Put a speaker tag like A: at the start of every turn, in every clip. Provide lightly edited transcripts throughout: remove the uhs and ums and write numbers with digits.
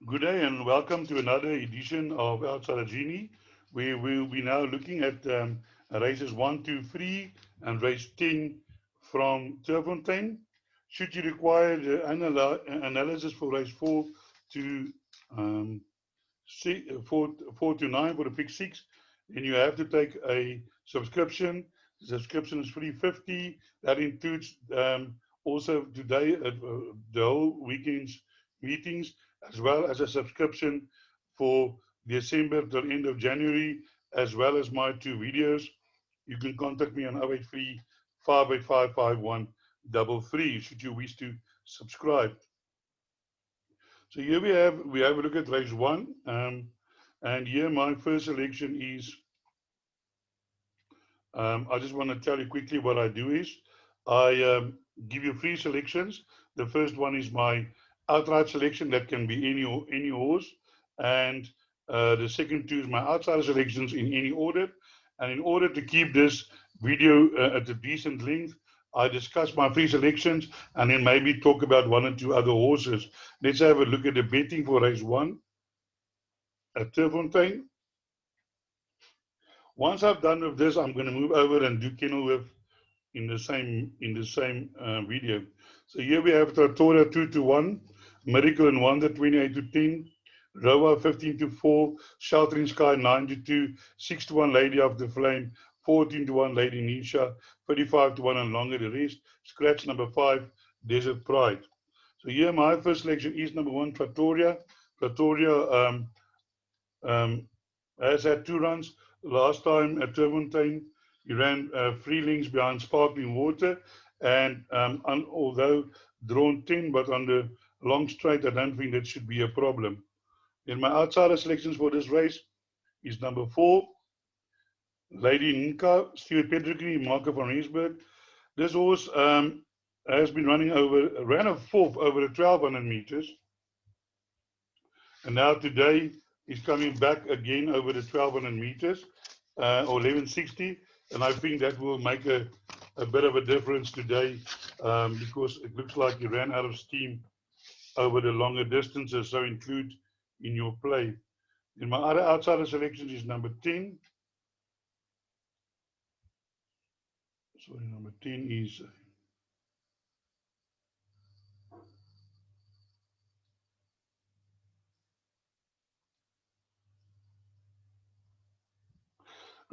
A: Good day and welcome to another edition of Outside of Genie. We will be now looking at races 1, 2, 3 and race 10 from TURFFONTEIN. Should you require the analysis for race 4 to um, 4 to 9 for the pick 6, then you have to take a subscription. The subscription is $3.50. That includes also today the whole weekend's meetings, as well as a subscription for December till end of January, as well as my two videos. You can contact me on 083 585 5133 should you wish to subscribe. So here we have a look at race 1, and here my first selection is. I just want to tell you quickly what I do is I give you 3 selections. The first one is my outright selection that can be any horse, and the second 2 is my outsider selections in any order. And in order to keep this video at a decent length, I discuss my 3 selections and then maybe talk about 1 or 2 other horses. Let's have a look at the betting for race 1 at TURFFONTEIN. Once I've done with this, I'm going to move over and do Kenilworth in the same video. So here we have Trattoria 2 to 1, Miracle in Wonder 28 to 10, Roa 15 to 4, Sheltering Sky 9 to 2, 6 to 1 Lady of the Flame, 14 to 1 Lady Nisha, 35 to 1 and longer the rest. Scratch number 5, Desert Pride. So here my first selection is number 1, Trattoria. Trattoria has had 2 runs. Last time at TURFFONTEIN, he ran 3 lengths behind Sparkling Water, and although drawn 10, but on the long straight, I don't think that should be a problem. Then my outsider selections for this race is number 4, Lady Nika, Stuart Pedigree, Marco van Rensburg. This horse has been ran a 4th over the 1200 meters, and now today he's coming back again over the 1200 meters or 1160, and I think that will make a bit of a difference today because it looks like he ran out of steam over the longer distances, so include in your play. In my other outsider selections is number 10. Sorry, number 10 is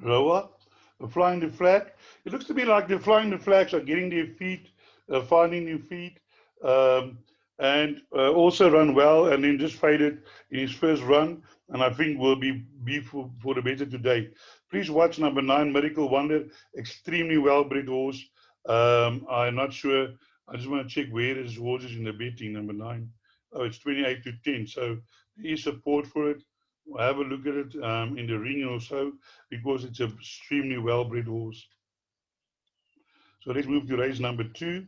A: Roa, Flying the Flag. It looks to me like the Flying the Flags are getting their feet, finding their feet, and also run well, and then just faded in his first run, and I think will be for the better today. Please watch number 9, Miracle Wonder, extremely well-bred horse. I'm not sure. I just want to check where this horse is in the betting, number 9. Oh, it's 28 to 10, so there is support for it. Have a look at it in the ring or so, because it's an extremely well-bred horse. So let's move to race number 2,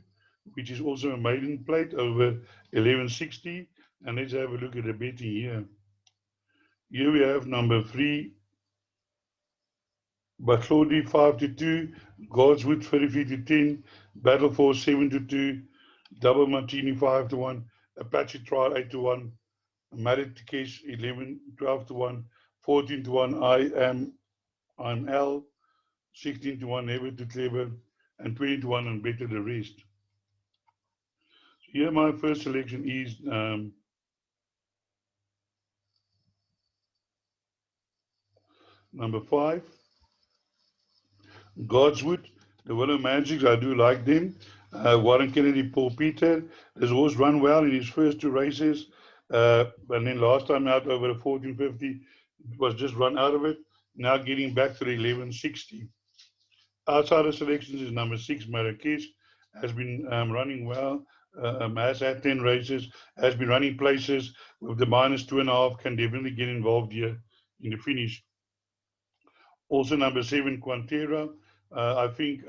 A: which is also a maiden plate over 1160. And let's have a look at the betting here. Here we have number 3, Batlodi 5 to 2, Godswood 33 to 10, Battle Force 7 to 2, Double Martini 5 to 1, Apache Trial 8 to 1, Married Case 12 to 1, 14 to 1, I'm L, 16 to 1, Never to Clever, and 20 to 1 and Better the Rest. So here my first selection is number 5, Godswood, the Willow Magics. I do like them. Warren Kennedy, Paul Peter. This horse run well in his first 2 races. And then last time out over the 1450, was just run out of it. Now getting back to the 1160. Outsider selections is number 6, Marrakesh. Has been running well. Has had 10 races. Has been running places with the -2.5. Can definitely get involved here in the finish. Also number 7, Quantera. I think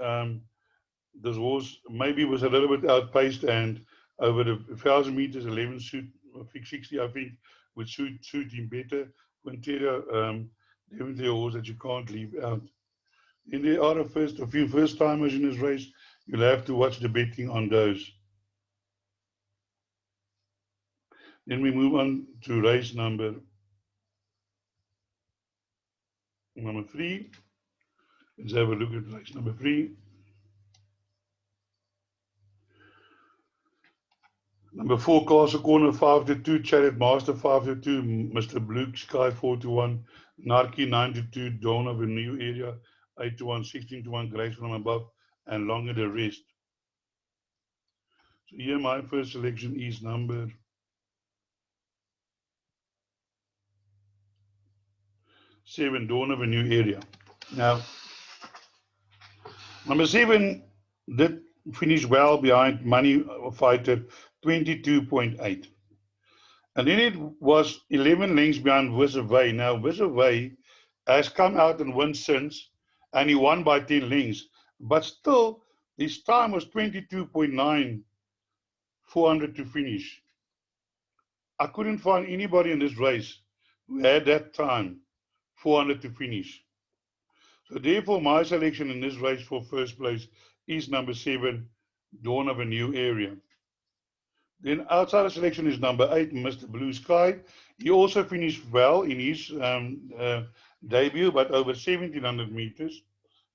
A: this horse maybe was a little bit outpaced, and over the 1,000 meters, 11 suit, 60, I think, would suit him better. Quintero, definitely a horse that you can't leave out. And there are a few first timers in this race. You'll have to watch the betting on those. Then we move on to race number 3. Let's have a look at race number 3. Number 4, Castle Corner 5-2, Chariot Master 5-2, Mr. Blue Sky 4-1, Narky 9-2, Dawn of a New Area 8-1, 16-1, Grace from Above, and Longer the Rest. So here my first selection is number 7, Dawn of a New Area. Now, number 7 did finish well behind Money Fighter 22.8. And then it was 11 lengths behind Visaway. Now, Visaway has come out and won since, and he won by 10 lengths. But still, his time was 22.9, 400 to finish. I couldn't find anybody in this race who had that time, 400 to finish. So therefore, my selection in this race for first place is number 7, Dawn of a New Area. Then outside of selection is number 8, Mr. Blue Sky. He also finished well in his debut, but over 1,700 meters.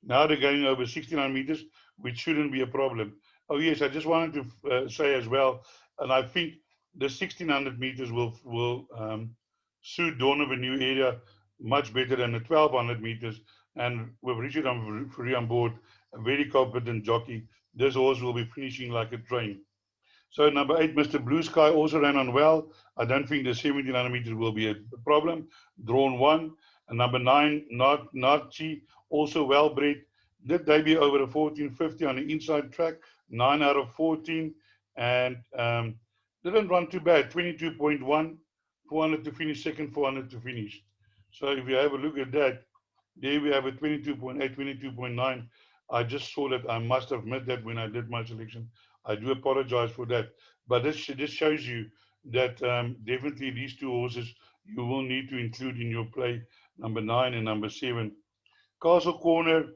A: Now they're going over 1,600 meters, which shouldn't be a problem. Oh yes, I just wanted to say as well, and I think the 1,600 meters will suit Dawn of a New Area much better than the 1,200 meters. And with Richard Free on board, a very competent jockey, this horse will be finishing like a train. So number 8, Mr. Blue Sky, also ran on well. I don't think the 1,700 meters will be a problem. Drawn 1. And number 9, Nachi, also well bred. Did debut over a 14.50 on the inside track. 9 out of 14. And didn't run too bad. 22.1. 400 to finish, second 400 to finish. So if you have a look at that, there we have a 22.8, 22.9. I just saw that. I must have missed that when I did my selection. I do apologize for that. But this shows you that definitely these two horses you will need to include in your play, number 9 and number 7. Castle Corner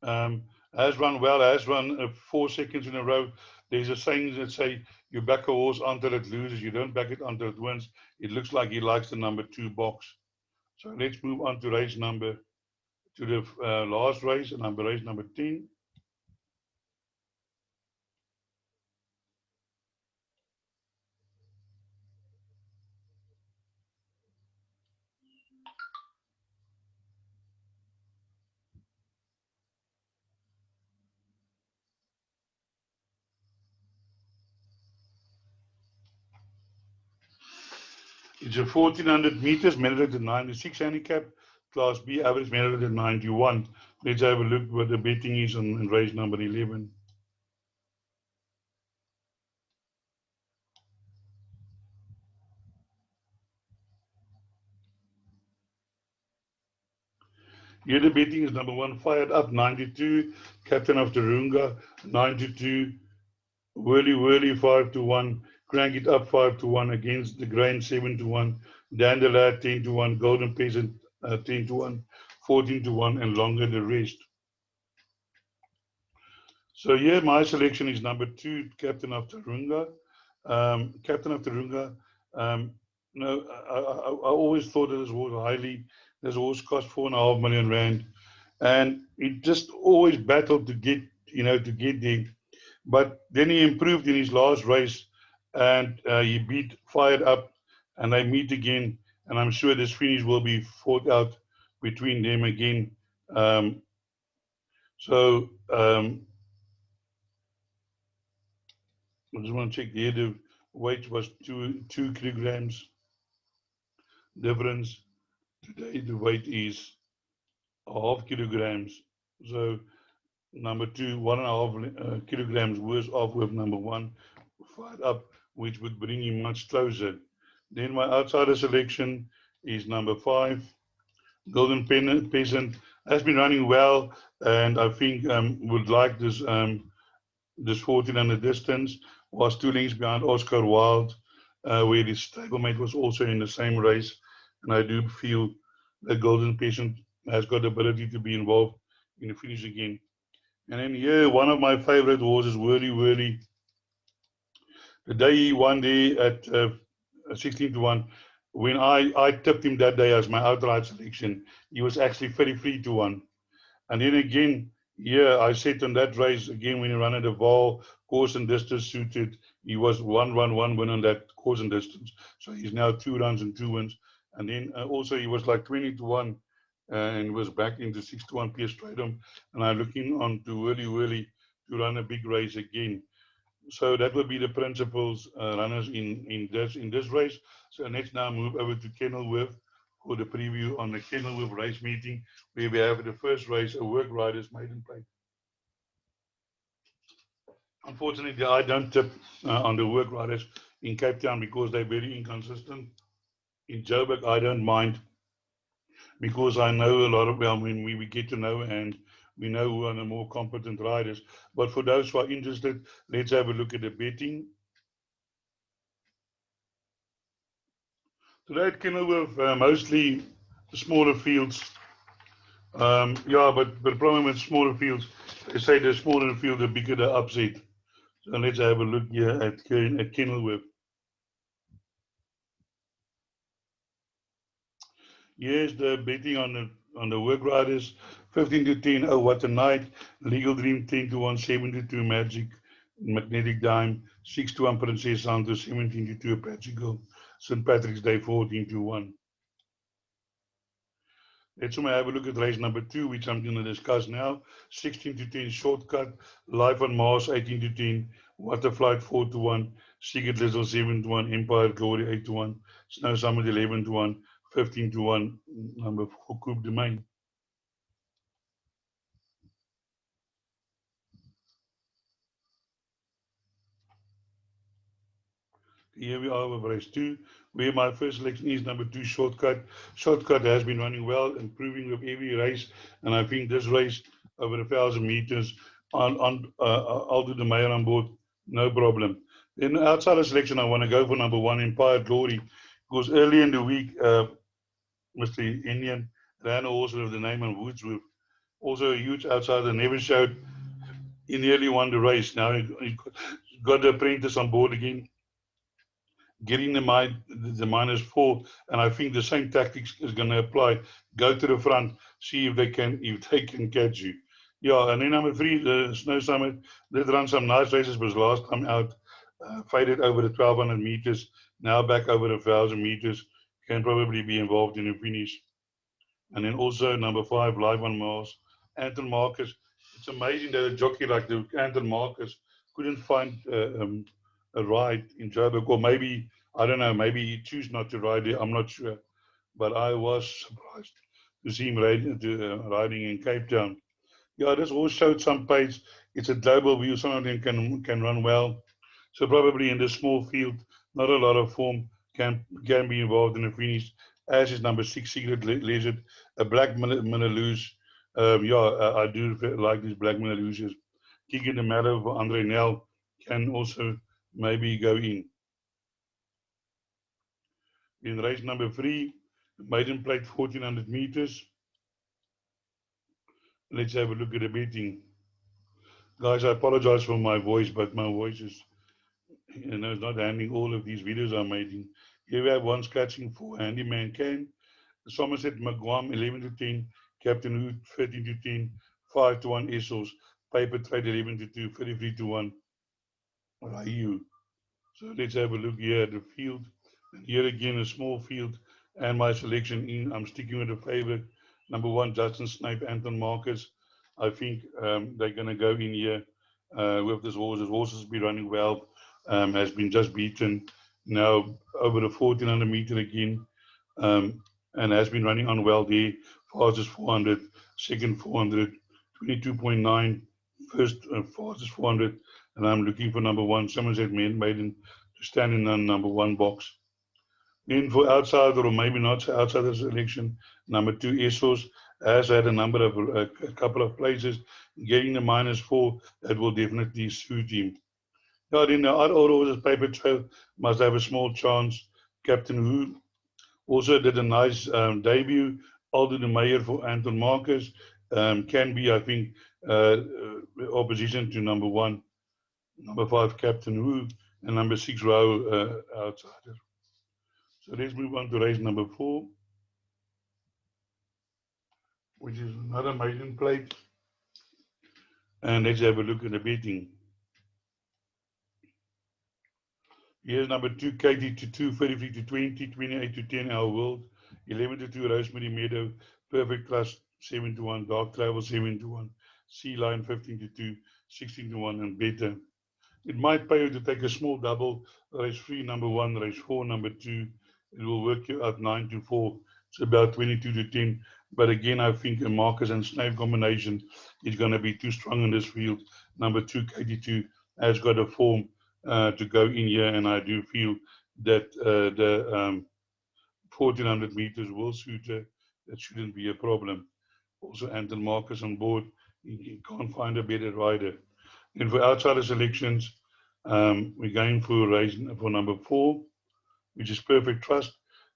A: has run well, has run 4 seconds in a row. There's a saying that say you back a horse until it loses. You don't back it until it wins. It looks like he likes the number 2 box. So let's move on to race number, to the last race, race number 10. It's a 1,400 meters, measured at 96 handicap, Class B average measured at 91. Let's have a look what the betting is on race number 11. Here the betting is number 1, Fired Up 92, Captain of Turunga 92, Whirly 5-1, Crank It Up 5-1, Against the Grain 7-1, Dandelad 10-1, Golden Peasant 10-1, 14-1, and Longer the Rest. So here my selection is number 2, Captain of Turunga. Captain of Turunga. No, I always thought that this horse this horse cost 4.5 million rand, and it just always battled to get there. But then he improved in his last race, and he beat Fired Up, and they meet again. And I'm sure this finish will be fought out between them again. I just want to check here. The weight was 2 kilograms difference. Today the weight is 0.5 kilograms. So number 2, 1.5 kilograms worse off with number 1, Fired Up, which would bring him much closer. Then my outsider selection is number 5, Golden Peasant. Has been running well, and I think would like this 1400 distance. Was 2 lengths behind Oscar Wilde, where his stablemate was also in the same race. And I do feel that Golden Peasant has got the ability to be involved in the finish again. And then here, one of my favorite horses, Whirly. The day he won there at 16 to 1. When I tipped him that day as my outright selection, he was actually 33 to 1. And then again, yeah, I said on that race, again, when he ran at the ball, course and distance suited, he was 1 win on that course and distance. So he's now 2 runs and 2 wins. And then also he was like 20 to 1 and was back into 6 to 1 PS Stratum. And I'm looking on to Whirly to run a big race again. So that would be the principals runners in this race. So let's now move over to Kenilworth for the preview on the Kenilworth race meeting, where we have the first race, a work riders maiden plate. Unfortunately, I don't tip on the work riders in Cape Town because they're very inconsistent. In Joburg, I don't mind because I know a lot of, well, when we get to know and we know who are the more competent riders. But for those who are interested, let's have a look at the betting. Today at Kenilworth, mostly smaller fields. Yeah, but the problem with smaller fields, they say the smaller the field, the bigger the upset. So let's have a look here at Kenilworth. Yes, the betting on the work riders, 15 to 10. Oh, what a night! Legal Dream 10 to 1, 7 to 2 Magic, Magnetic Dime, 6 to 1 Princess Santos, 17 to 2 Apache Girl, St. Patrick's Day 14 to 1. Let's have a look at race number 2, which I'm going to discuss now. 16 to 10 Shortcut, Life on Mars 18 to 10, Waterflight 4 to 1, Secret Little 7 to 1, Empire Glory 8 to 1, Snow Summit 11 to 1, 15 to 1, number 4 Coupe de Main. Here we are with race 2, where my first selection is number 2 Shortcut. Shortcut has been running well, improving with every race, and I think this race over 1,000 meters I'll do the mayor on board, no problem. Then outside of selection, I want to go for number 1 Empire Glory, because early in the week, Mr. Indian ran a horse with the name of Woodsworth, also a huge outsider, never showed. He nearly won the race. Now he got the apprentice on board again, getting the -4, and I think the same tactics is going to apply. Go to the front, see if they can catch you. Yeah, and then number 3, the Snow Summit, did run some nice races, but last time out faded over the 1,200 meters. Now back over the 1,000 meters, can probably be involved in the finish. And then also number 5, Live on Mars, Anton Marcus. It's amazing that a jockey like the Anton Marcus couldn't find a ride in Joburg, or maybe, I don't know, maybe he chose not to ride there, I'm not sure. But I was surprised to see him riding in Cape Town. Yeah, this horse showed some pace. It's a global view. Some of them can run well. So probably in this small field, not a lot of form can be involved in the finish. As is number 6, Secret Lizard, a black Minnaloos. Yeah, I do like these black Minnalooses. Kicking the matter for Andre Nel can also maybe go in. In race number 3, maiden plate 1,400 meters. Let's have a look at the betting. Guys, I apologize for my voice, but my voice is, it's not handling all of these videos I'm making. Here we have one scratching for Handyman Kane, Somerset McGuam 11 to 10, Captain Hood 13 to 10, 5 to 1 Essos, Paper Trade 11 to 2, 33 to 1 Ryu. So let's have a look here at the field. And here again, a small field, and my selection in, I'm sticking with the favorite, number 1, Justin Snape, Anton Marcus. I think they're going to go in here with this horse. This horse has been running well, has been just beaten now over the 1,400 meter again, and has been running on well there. Fastest 400, second 400, 22.9, first fastest 400, and I'm looking for number 1, Somerset Maiden, to stand in the number 1 box. Then for outsider, or maybe not outsider selection, number 2, Essos has had a couple of places, getting the -4, that will definitely suit him. Yeah, then the other horses, Paper Trail, must have a small chance. Captain Who also did a nice debut. Aldo de Meyer for Anton Marcus can be, I think, opposition to number 1, number 5, Captain Who, and number 6, Row outsider. So let's move on to race number 4, which is another maiden plate. And let's have a look at the betting. Here's number 2, Katie to 2, 33 to 20, 28 to 10, Our World, 11 to 2, Rosemary Meadow, Perfect Class 7 to 1, Dark Travel 7 to 1, Sea Lion 15 to 2, 16 to 1, and better. It might pay you to take a small double, race 3, number 1, race 4, number 2. It will work you out 9 to 4. It's about 22 to 10. But again, I think a Marcus and Snave combination is going to be too strong in this field. Number 2, KT2, has got a form to go in here, and I do feel that the 1400 meters will suit her. That shouldn't be a problem. Also, Anton Marcus on board. He can't find a better rider. And for outsider selections, we're going for race for number 4, which is Perfect Trust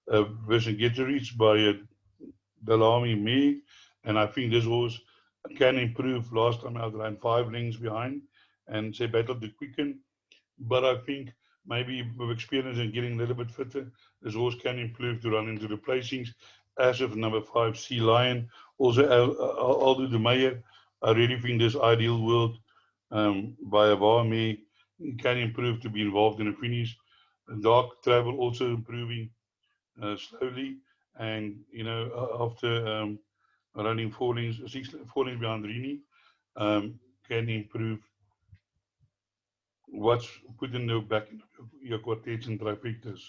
A: versus Get to Reach by Belami Me. And I think this horse can improve. Last time out ran 5 lengths behind and they battled to quicken. But I think maybe with experience and getting a little bit fitter, this horse can improve to run into the placings. As of number 5, Sea Lion. Also, Aldo de Meyer. I really think this Ideal World by Avami can improve to be involved in the finish. Dark Travel also improving slowly. And, you know, after running 4 lanes, 4 lanes behind Rini, can improve what's put in the back in your quartets and trifectas.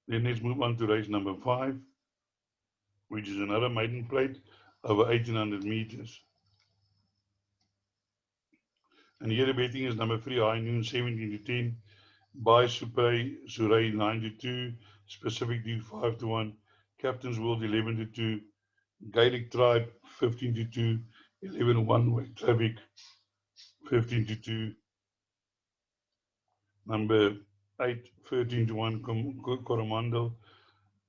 A: Then let's move on to race number 5, which is another maiden plate over 1800 meters. And here the betting is number 3, High Noon 17 to 10, by Suray 9 to 2, Specific Duke 5 to 1, Captain's World 11 to 2, Gaelic Tribe 15 to 2, 11 one-way traffic 15 to 2, number 8 13 to 1, Coromandel,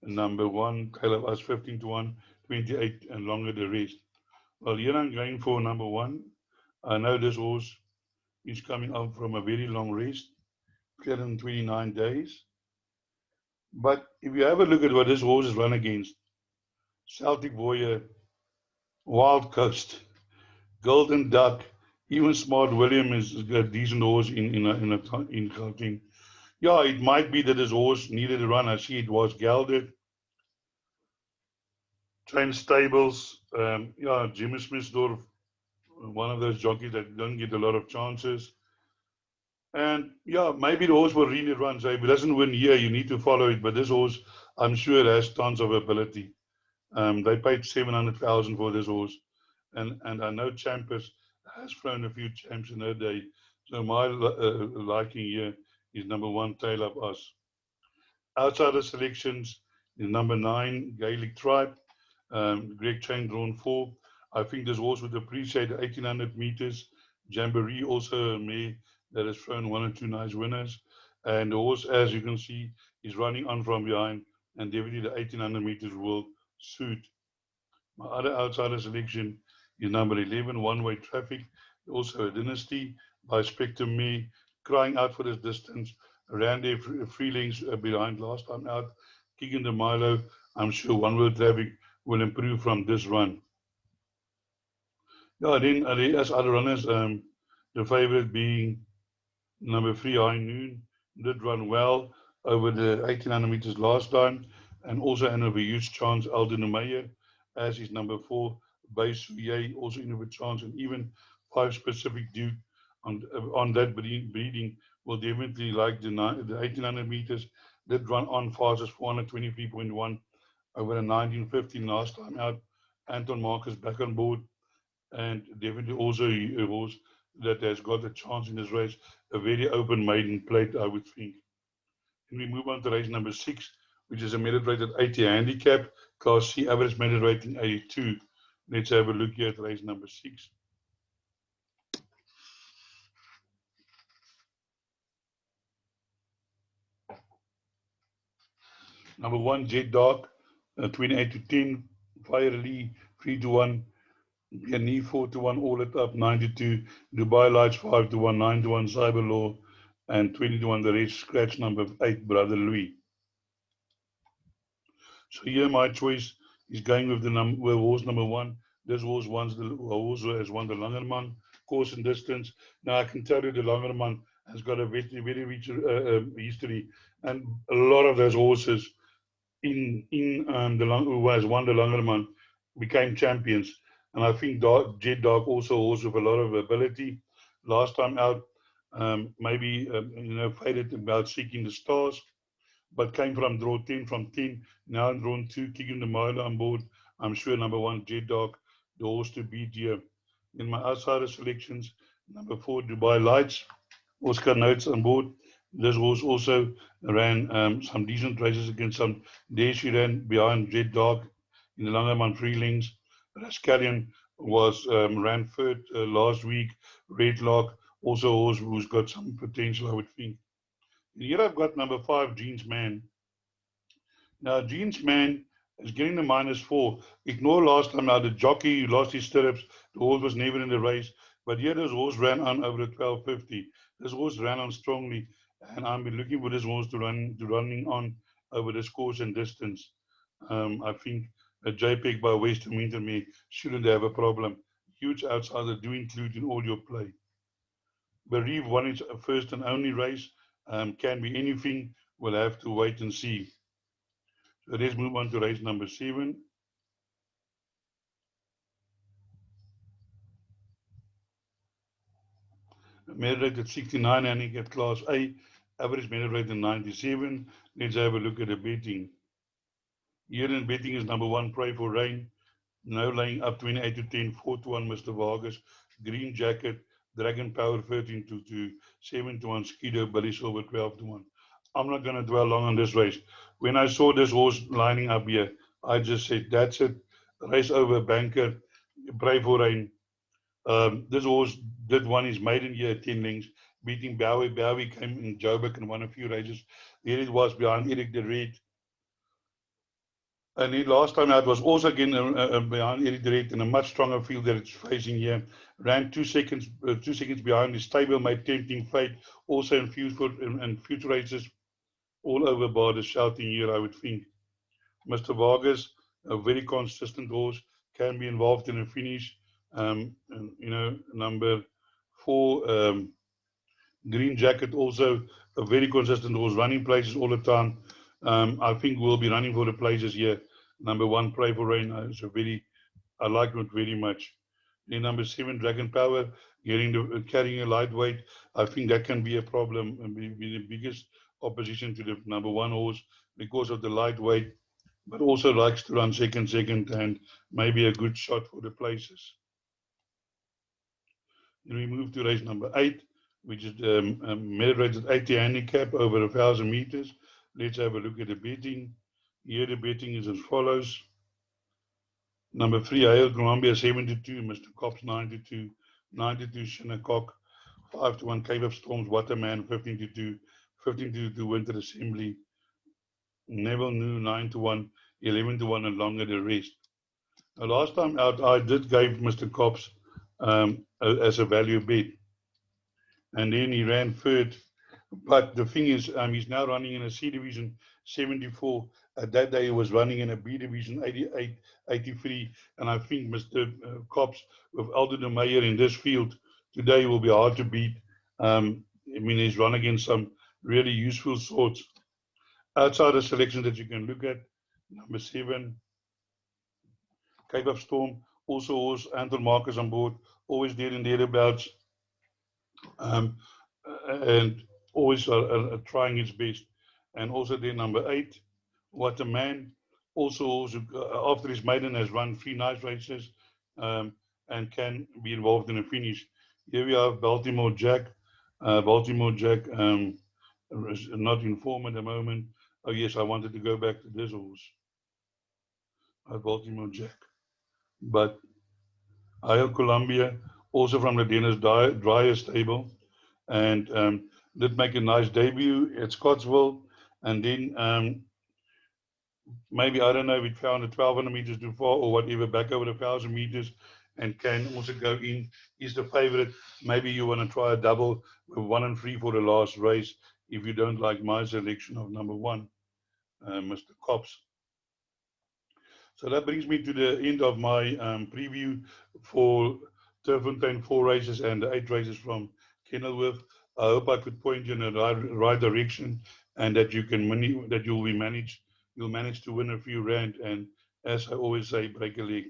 A: number 1 Caleb Us 15 to 1, 28 and longer the rest. Well, here I'm going for number 1. I know this horse is coming out from a very long rest, 329 days. But if you have a look at what this horse has run against, Celtic Warrior, Wild Coast, Golden Duck, even Smart William is a decent horse in Gauteng. Yeah, it might be that this horse needed a run. I see it was gelded. Train stables, yeah, Jimmy Smitsdorf, one of those jockeys that don't get a lot of chances. And yeah, maybe the horse will really run. So if it doesn't win here, you need to follow it. But this horse, I'm sure, has tons of ability. They paid 700,000 for this horse, and I know Champers has flown a few champs in her day. So my liking here is number 1, Tail of Us. Outsider selections is number 9, Gaelic Tribe, Greg Chain drawn 4. I think this horse would appreciate 1800 meters. Jamboree also a mare that has thrown 1 or 2 nice winners. And the horse, as you can see, is running on from behind, and definitely the 1800 meters will suit. My other outsider selection is number 11, One-Way Traffic, also a Dynasty by Spectrum Me, crying out for this distance. Ran there 3 lengths behind last time out. Kicking the Milo, I'm sure One-Way Traffic will improve from this run. Yeah, then as other runners, the favorite being number 3, High Noon, did run well over the 1800 meters last time, and also in a huge chance, Alden Meyer, as is number 4, Bay Suye, also in a chance, and even 5 Specific Duke on that breeding will definitely like the 1800 meters. Did run on fastest 423.1 over the 1915 last time out. Anton Marcus back on board, and definitely also a horse that has got a chance in this race, a very open maiden plate, I would think. And we move on to race number 6, which is a merit rated 80 handicap, Class C, average merit rating 82. Let's have a look here at race number 6. Number 1, Jet Dark, 28 to 10, Fire Lee 3 to 1, GENIE 4 to 1, All It Up 9 to 2, Dubai Lights 5 to 1, 9 to 1, Cyber Law and 20-1 the race, scratch number 8, Brother Louis. So here my choice is going with horse number 1. This horse has won the Langerman course and distance. Now I can tell you the Langerman has got a very, very rich history, and a lot of those horses who has won the Langerman became champions. And I think Jet Dog also with a lot of ability. Last time out, maybe faded about seeking the stars, but came from draw 10 from 10. Now drawn 2, kicking the mile on board. I'm sure number 1, Jet Dog, the horse to beat here. In my outsider selections, number 4, Dubai Lights, Oscar Notes on board. This horse also ran some decent races against some days. She ran behind Jet Dog in the Langerman Freelings. Rascallion ran third last week. Red Lock, also a horse who's got some potential, I would think. Here I've got number 5, Jeans Man. Now, Jeans Man is getting the -4. Ignore last time now the jockey who lost his stirrups. The horse was never in the race. But here this horse ran on over the 12.50. This horse ran on strongly. And I'm looking for this horse to running on over this course and distance. I think a JPEG by Western Wintermere shouldn't have a problem. Huge outsider do include in all your play. Bereave won its first and only race. Can be anything. We'll have to wait and see. So let's move on to race number 7. Medal rate at 69, handicap class A, average medal rate at 97. Let's have a look at the betting. Here in betting is number 1, Pray for Rain. No laying up 28-10, 4-1, Mr. Vargas. Green Jacket, Dragon Power 13-2, 7-1, Skido, Billy Silver 12-1. I'm not going to dwell long on this race. When I saw this horse lining up here, I just said, that's it. Race over, banker, Pray for Rain. This horse did won his maiden year at 10 lengths, beating Bowie. Bowie came in Joburg and won a few races. Here it was behind Eric de Red. And the last time out was also again behind Eric de Red in a much stronger field that it's facing here. Ran 2 seconds behind his stablemate Tempting Fate, also in future races all over bar the shouting here, I would think. Mr. Vargas, a very consistent horse, can be involved in a finish. Number 4, Green Jacket, also a very consistent horse, running places all the time. I think we'll be running for the places here. Number 1, Pray for Rain, I like it very much. Then number 7, Dragon Power, carrying a lightweight. I think that can be a problem and be the biggest opposition to the number 1 horse because of the lightweight, but also likes to run second, and maybe a good shot for the places. Then we move to race number 8, which is medal rated 80 handicap over 1,000 meters. Let's have a look at the betting. Here the betting is as follows. Number 3, Hale Columbia 72, Mr. Cops 92, 92 Shinnecock, 5-1 Cave of Storms, Waterman 15-2, 15-2 Winter Assembly, Neville New 9-1, 11-1 and longer the rest. The last time out, I did give Mr. Cops as a value bet, and then he ran third. But the thing is, he's now running in a C division 74. At that day, he was running in a B division 88, 83. And I think Mr. Cops with Aldo de Meyer in this field today will be hard to beat. He's run against some really useful sorts. Outside the selection that you can look at, number 7, Cape of Storm, also horse Anton Marcus on board, always there and thereabouts. And always trying its best. And also there, number 8, What a Man, also after his maiden has run 3 nice races and can be involved in a finish. Here we have Baltimore Jack. Baltimore Jack is not in form at the moment. Oh yes, I wanted to go back to this horse. Baltimore Jack. But Hale Columbia, also from the Dennis Dreyer stable, and did make a nice debut at Scottsville. And then maybe, I don't know, we found the 1,200 meters too far or whatever, back over the 1,000 meters. and can also go in, is the favorite. Maybe you want to try a double with 1 and 3 for the last race if you don't like my selection of number 1, Mr. Cops. So that brings me to the end of my preview for Turffontein 4 races and the 8 races from Kenilworth. I hope I could point you in the right direction, and that you can that you'll manage to win a few rand, and as I always say, break a leg.